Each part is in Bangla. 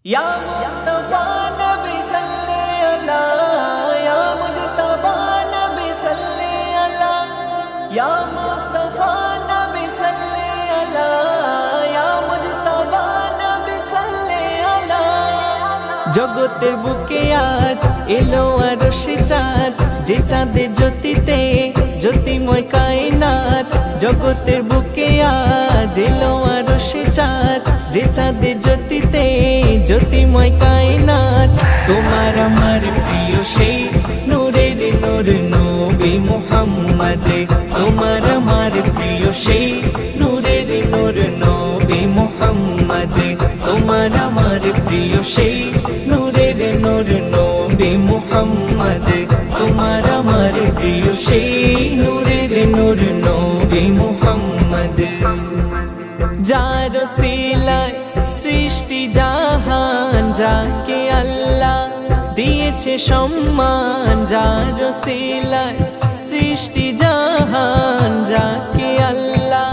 या मुस्तफा नबी सल्ले अला, या मुजतबा नबी सल्ले अला, या मुस्तफा नबी सल्ले अला, या मुजतबा नबी सल्ले अला। জগতের বুকে আজ এলো আরশে চাঁদ, যে চাঁদে জ্যোতিতে জ্যোতিময় কায়নাত। জগতের বুকে আজ এলো আরশে চাঁদ, যে চাঁদে জ্যোতিতে জ্যোতিময় কায়নাত। তোমার আমার প্রিয় সেই নূরের নূর নবী মুহাম্মদ, তোমার আমার প্রিয় সেই নূরের নূর নবী মুহাম্মদ, তোমার আমার প্রিয় সেই নূরের নূর নবী মুহাম্মদ, তোমার আমার প্রিয় সেই নূরের নূর নবী মুহাম্মদ। যার ওসিলায় সৃষ্টি জাহান, যাকে আল্লাহ দিয়েছে সম্মান। যার ওসিলায় সৃষ্টি জাহান, যাকে আল্লাহ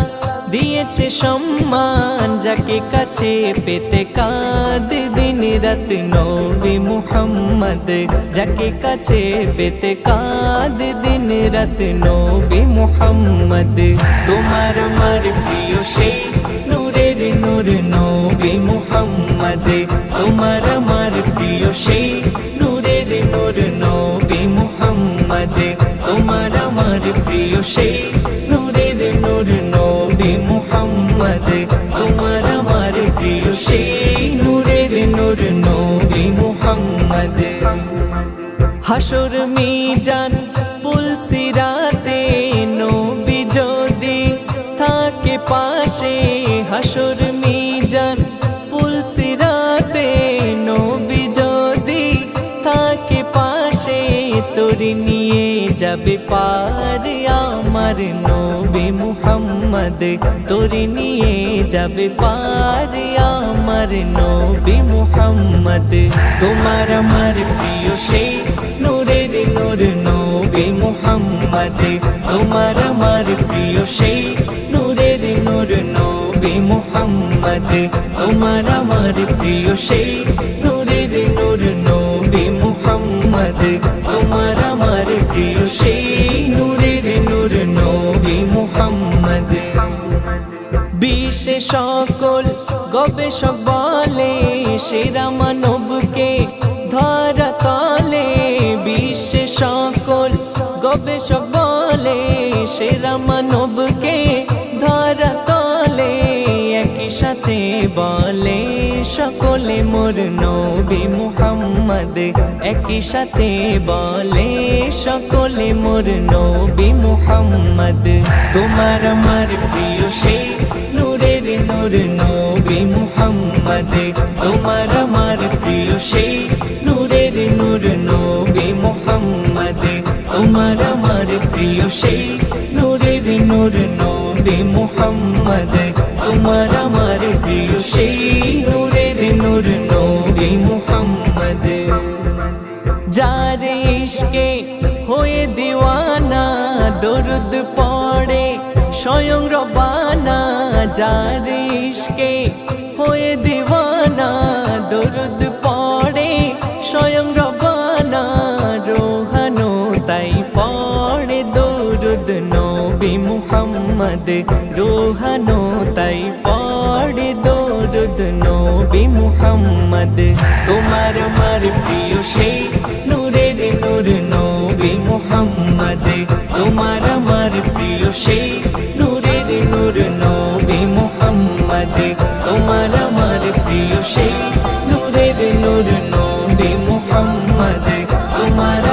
দিয়েছে সম্মান। যাকে কাছে পেতে কাঁদে দিন রাত নবী মুহাম্মদ, যাকে কাছে পেতে কাঁদে দিন রাত নবী মুহাম্মদ। তোমার আমার প্রিয় সেই নূরের নূর নবী মুহাম্মদ, তোমার আমার প্রিয় সেই নূরের নূর নবী মুহাম্মদ, তোমার আমার প্রিয় সেই নূরের নূর নবী মুহাম্মদ, তোমার আমার প্রিয় সেই নূরের নূর নবী মুহাম্মদ। হাসর মিজান পুলসিরাতে নবী যদি থাকে পাশে, হাসর মিজান পুলসিরাতে নবী যদি থাকে পাশে। তোরে নিয়ে যাবে পার আমার নবী মুহাম্মদ, তোরে নিয়ে যাবে পার আমার নবী মুহাম্মদ। তোমার আমার প্রিয় সেই নূরের নূর নবী মুহাম্মদ, তোমার আমার প্রিয় সেই নূরের নূর নবী মুহাম্মদ, তোমার আমার প্রিয় সেই নূরের নূর নবী মুহাম্মদ, তোমার আমার প্রিয় সেই নূরের নূর নবী মুহাম্মদ। বিশ্বে সকল গবেষক বলে সেরা মানবকে ধরা তলে। বিশ্বে সকল গবেষক বলে সেরা মানবকে ধরা তলে। একই সাথে বলে সকলে মোর নবী মুহাম্মদ, একই সাথে বলে সকলে মোর নবী মুহাম্মদ। তোমার আমার প্রিয় সেই নূরের নূর নবী মুহাম্মদ, তোমার আমার প্রিয় সেই নূরের নূর নবী মুহাম্মদ, তোমার আমার প্রিয় সেই নূরের নূর নবী মুহাম্মদ, তোমার আমার প্রিয় সেই নূরের নূর নবী মুহাম্মদ। যার ইশকে হয়ে দিওয়ানা দরুদ পড়ে স্বয়ং রব্বানা। যার ইশকে হয়ে দিওয়ানা দরুদ পড়ে স্বয়ং রব্বানা। রোহানো তাই পড়ে দরুদ নবী মুহাম্মদ, রোহানো তাই পড়ে দরুদ নবী মুহাম্মদ। তোমার আমার প্রিয় সেই নূরের নূর নবী মুহাম্মদ, তোমার আমার প্রিয় সেই নূরের নূর নবী মুহাম্মদ, তোমার আমার প্রিয় সেই নূরের নূর নবী মুহাম্মদ, তোমার